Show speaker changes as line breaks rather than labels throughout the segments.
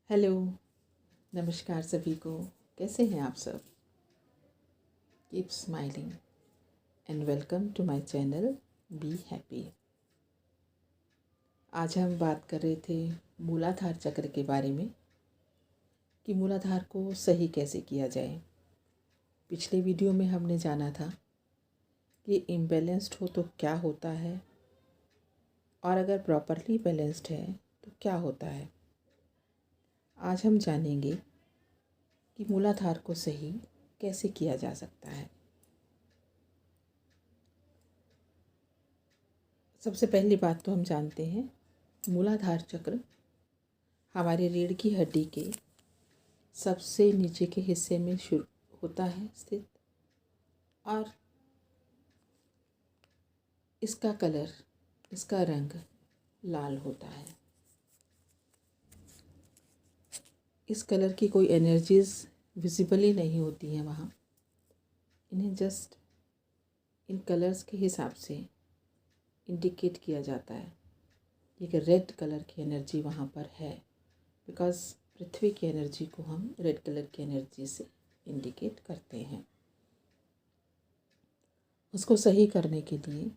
Hello, नमस्कार सभी को। कैसे हैं आप सब? Keep smiling and welcome to my channel be happy. आज हम बात कर रहे थे मूलाधार चक्र के बारे में कि मूलाधार को सही कैसे किया जाए। पिछले वीडियो में हमने जाना था कि इम्बैलेंस्ड हो तो क्या होता है और अगर प्रॉपरली बैलेंस्ड है तो क्या होता है। आज हम जानेंगे कि मूलाधार को सही कैसे किया जा सकता है। सबसे पहली बात तो हम जानते हैं मूलाधार चक्र हमारे रीढ़ की हड्डी के सबसे नीचे के हिस्से में शुरू होता है स्थित, और इसका कलर, इसका रंग लाल होता है। इस कलर की कोई एनर्जीज विजिबल ही नहीं होती हैं वहाँ। इन्हें जस्ट इन कलर्स के हिसाब से इंडिकेट किया जाता है। एक रेड कलर की एनर्जी वहाँ पर है, बिकॉज पृथ्वी की एनर्जी को हम रेड कलर की एनर्जी से इंडिकेट करते हैं। उसको सही करने के लिए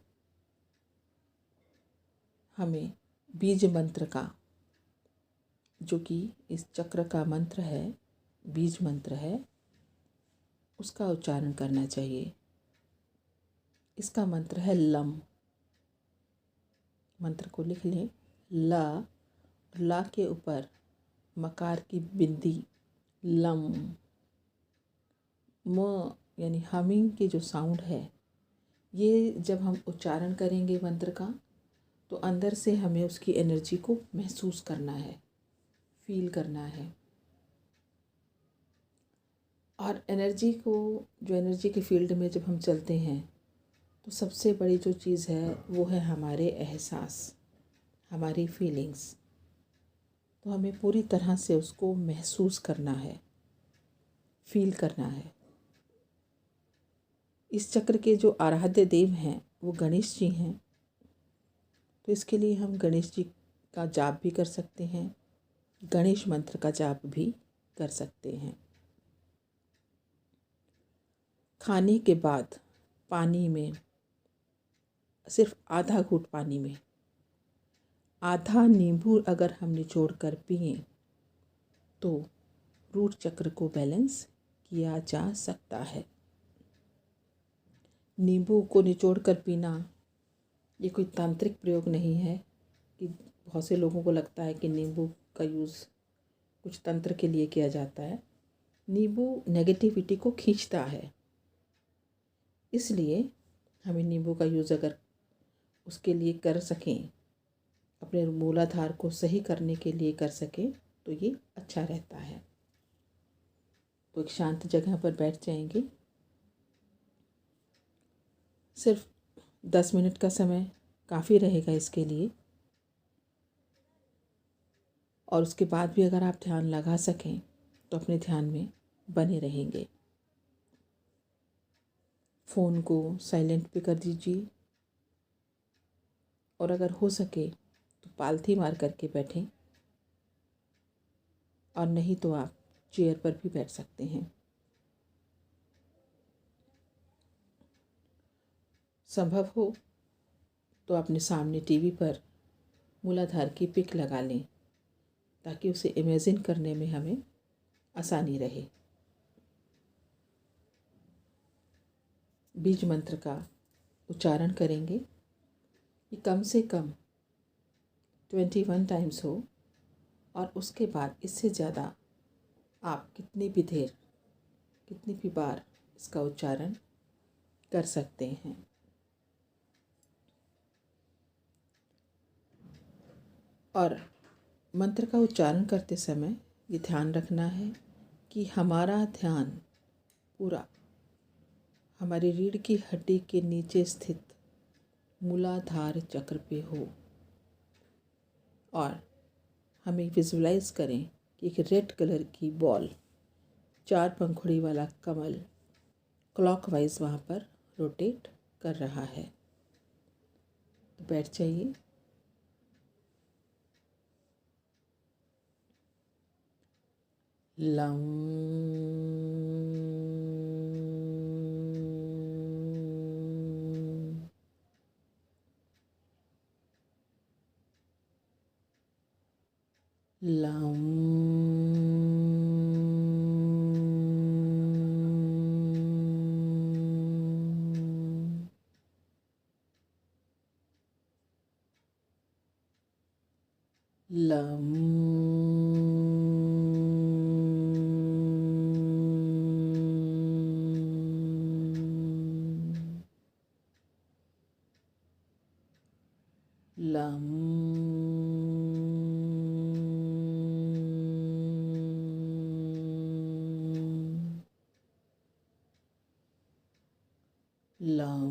हमें बीज मंत्र का, जो कि इस चक्र का मंत्र है, बीज मंत्र है, उसका उच्चारण करना चाहिए। इसका मंत्र है लम। मंत्र को लिख लें। ला, ला के ऊपर मकार की बिंदी, लम। म यानी हमिंग की जो साउंड है, ये जब हम उच्चारण करेंगे मंत्र का, तो अंदर से हमें उसकी एनर्जी को महसूस करना है, फील करना है। और एनर्जी को, जो एनर्जी के फील्ड में जब हम चलते हैं, तो सबसे बड़ी जो चीज़ है वो है हमारे एहसास, हमारी फीलिंग्स। तो हमें पूरी तरह से उसको महसूस करना है, फील करना है। इस चक्र के जो आराध्य देव हैं वो गणेश जी हैं। तो इसके लिए हम गणेश जी का जाप भी कर सकते हैं, गणेश मंत्र का जाप भी कर सकते हैं। खाने के बाद पानी में, सिर्फ आधा घूंट पानी में आधा नींबू अगर हम निचोड़ कर पिए तो रूट चक्र को बैलेंस किया जा सकता है। नींबू को निचोड़ कर पीना ये कोई तांत्रिक प्रयोग नहीं है कि बहुत से लोगों को लगता है कि नींबू का यूज़ कुछ तंत्र के लिए किया जाता है। नींबू नेगेटिविटी को खींचता है, इसलिए हमें नींबू का यूज़ अगर उसके लिए कर सकें, अपने मूलाधार को सही करने के लिए कर सकें, तो ये अच्छा रहता है। तो एक शांत जगह पर बैठ जाएंगे। सिर्फ 10 मिनट का समय काफ़ी रहेगा इसके लिए, और उसके बाद भी अगर आप ध्यान लगा सकें तो अपने ध्यान में बने रहेंगे। फ़ोन को साइलेंट पे कर दीजिए, और अगर हो सके तो पालथी मार करके बैठें, और नहीं तो आप चेयर पर भी बैठ सकते हैं। संभव हो तो अपने सामने टीवी पर मूलाधार की पिक लगा लें, ताकि उसे इमेजिन करने में हमें आसानी रहे। बीज मंत्र का उच्चारण करेंगे कि कम से कम 21 टाइम्स हो, और उसके बाद इससे ज़्यादा आप कितनी भी बार इसका उच्चारण कर सकते हैं। और मंत्र का उच्चारण करते समय ये ध्यान रखना है कि हमारा ध्यान पूरा हमारी रीढ़ की हड्डी के नीचे स्थित मूलाधार चक्र पे हो, और हमें विजुलाइज करें कि एक रेड कलर की बॉल, 4 पंखुड़ी वाला कमल क्लॉकवाइज वहाँ पर रोटेट कर रहा है। तो बैठ जाइए। लं लं लं लं लं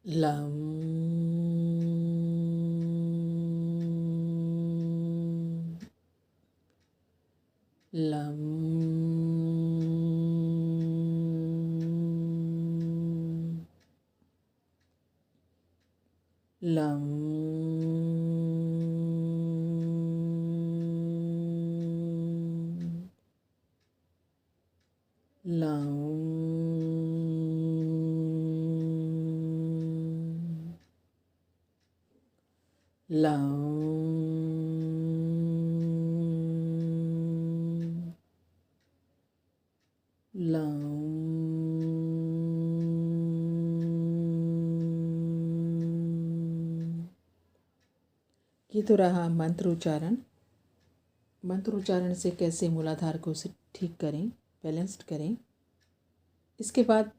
लं लं लं लं ये तो रहा मंत्र उच्चारण। मंत्र उच्चारण से कैसे मूलाधार को ठीक करें, बैलेंस्ड करें। इसके बाद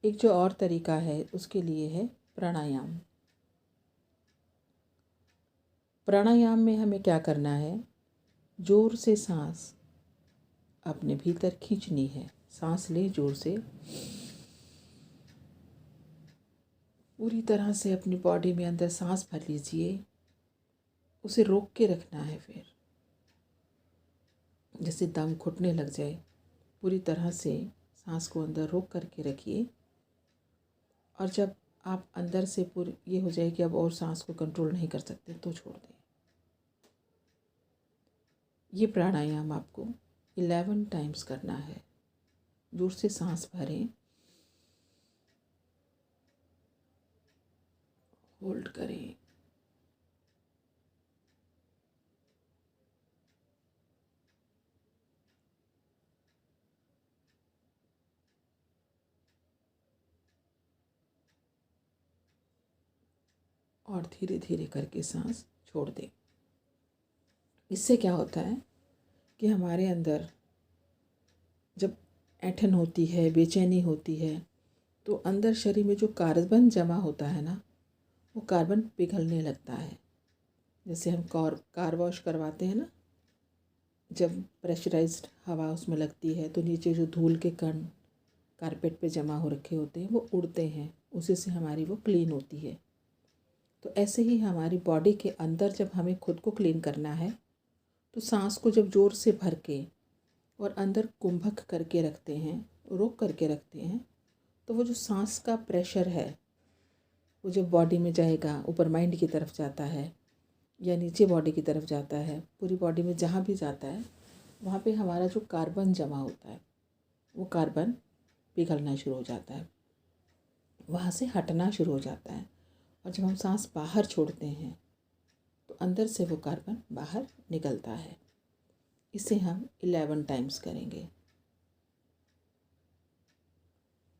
एक जो और तरीका है उसके लिए है प्राणायाम। प्राणायाम में हमें क्या करना है, जोर से सांस अपने भीतर खींचनी है। सांस ले जोर से, पूरी तरह से अपनी बॉडी में अंदर सांस भर लीजिए। उसे रोक के रखना है, फिर जैसे दम घुटने लग जाए, पूरी तरह से सांस को अंदर रोक करके रखिए। और जब आप अंदर से पूरी ये हो जाए कि अब और सांस को कंट्रोल नहीं कर सकते तो छोड़ दें। ये प्राणायाम आपको 11 टाइम्स करना है। जोर से सांस भरें, होल्ड करें, और धीरे धीरे करके सांस छोड़ दें। इससे क्या होता है कि हमारे अंदर जब ऐंठन होती है, बेचैनी होती है, तो अंदर शरीर में जो कार्बन जमा होता है ना, वो कार्बन पिघलने लगता है। जैसे हम कार वॉश करवाते हैं ना, जब प्रेशराइज्ड हवा उसमें लगती है तो नीचे जो धूल के कण कारपेट पे जमा हो रखे होते हैं वो उड़ते हैं, उसी से हमारी वो क्लीन होती है। तो ऐसे ही हमारी बॉडी के अंदर जब हमें खुद को क्लीन करना है तो सांस को जब ज़ोर से भर के और अंदर कुंभक करके रखते हैं, रोक करके रखते हैं, तो वो जो सांस का प्रेशर है वो जब बॉडी में जाएगा, ऊपर माइंड की तरफ जाता है या नीचे बॉडी की तरफ जाता है, पूरी बॉडी में जहाँ भी जाता है वहाँ पे हमारा जो कार्बन जमा होता है वो कार्बन पिघलना शुरू हो जाता है, वहाँ से हटना शुरू हो जाता है। और जब हम सांस बाहर छोड़ते हैं तो अंदर से वो कार्बन बाहर निकलता है। इसे हम 11 टाइम्स करेंगे।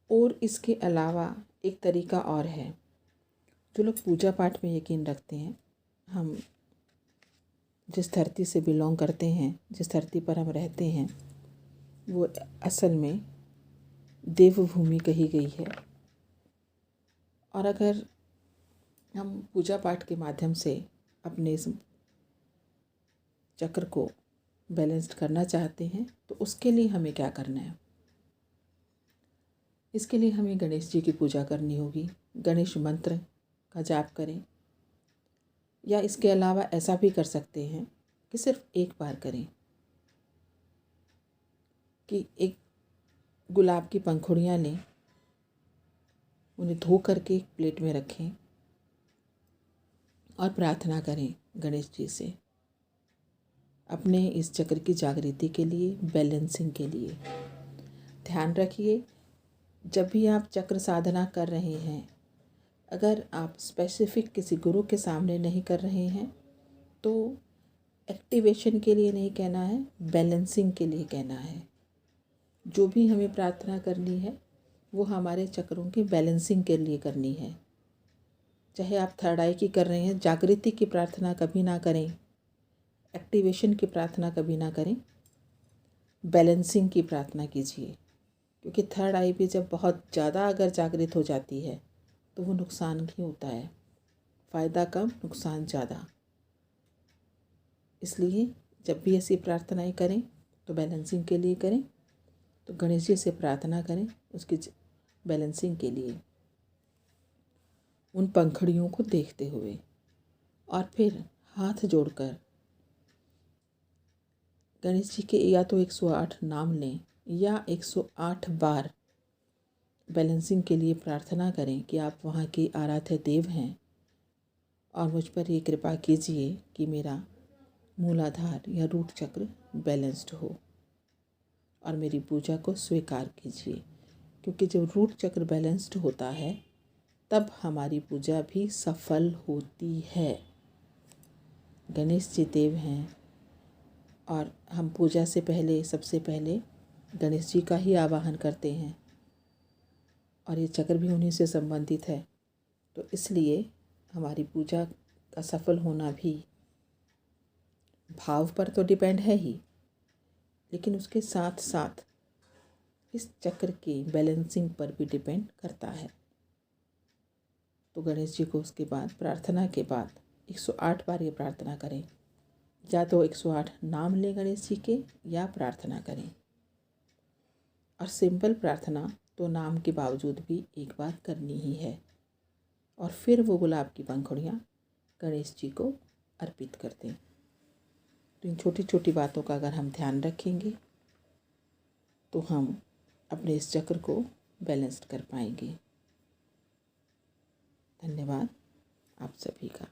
और इसके अलावा एक तरीका और है। जो लोग पूजा पाठ में यकीन रखते हैं, हम जिस धरती से बिलोंग करते हैं, जिस धरती पर हम रहते हैं, वो असल में देवभूमि कही गई है। और अगर हम पूजा पाठ के माध्यम से अपने इस चक्र को बैलेंस्ड करना चाहते हैं तो उसके लिए हमें क्या करना है? इसके लिए हमें गणेश जी की पूजा करनी होगी। गणेश मंत्र का जाप करें, या इसके अलावा ऐसा भी कर सकते हैं कि सिर्फ एक बार करें कि एक गुलाब की पंखुड़ियाँ लें, उन्हें धो करके एक प्लेट में रखें और प्रार्थना करें गणेश जी से अपने इस चक्र की जागृति के लिए, बैलेंसिंग के लिए। ध्यान रखिए, जब भी आप चक्र साधना कर रहे हैं, अगर आप स्पेसिफिक किसी गुरु के सामने नहीं कर रहे हैं तो एक्टिवेशन के लिए नहीं कहना है, बैलेंसिंग के लिए कहना है। जो भी हमें प्रार्थना करनी है वो हमारे चक्रों की बैलेंसिंग के लिए करनी है। चाहे आप थर्ड आई की कर रहे हैं, जागृति की प्रार्थना कभी ना करें, एक्टिवेशन की प्रार्थना कभी ना करें, बैलेंसिंग की प्रार्थना कीजिए। क्योंकि थर्ड आई भी जब बहुत ज़्यादा अगर जागृत हो जाती है तो वो नुकसान ही होता है, फ़ायदा कम नुकसान ज़्यादा। इसलिए जब भी ऐसी प्रार्थनाएं करें तो बैलेंसिंग के लिए करें। तो गणेश जी से प्रार्थना करें उसकी बैलेंसिंग के लिए, उन पंखुड़ियों को देखते हुए, और फिर हाथ जोड़कर गणेश जी के या तो 108 नाम लें या 108 बार बैलेंसिंग के लिए प्रार्थना करें कि आप वहाँ के आराध्य देव हैं और मुझ पर ये कृपा कीजिए कि मेरा मूलाधार या रूट चक्र बैलेंस्ड हो और मेरी पूजा को स्वीकार कीजिए। क्योंकि जब रूट चक्र बैलेंस्ड होता है तब हमारी पूजा भी सफल होती है। गणेश जी देव हैं और हम पूजा से पहले सबसे पहले गणेश जी का ही आवाहन करते हैं और ये चक्र भी उन्हीं से संबंधित है। तो इसलिए हमारी पूजा का सफल होना भी भाव पर तो डिपेंड है ही, लेकिन उसके साथ साथ इस चक्र की बैलेंसिंग पर भी डिपेंड करता है। तो गणेश जी को उसके बाद, प्रार्थना के बाद 108 बार ये प्रार्थना करें, या तो 108 नाम लें गणेश जी के या प्रार्थना करें। और सिंपल प्रार्थना तो नाम के बावजूद भी एक बार करनी ही है। और फिर वो गुलाब की पंखुड़ियाँ गणेश जी को अर्पित कर दें। तो इन छोटी छोटी बातों का अगर हम ध्यान रखेंगे तो हम अपने इस चक्र को बैलेंस्ड कर पाएंगे। धन्यवाद आप सभी का।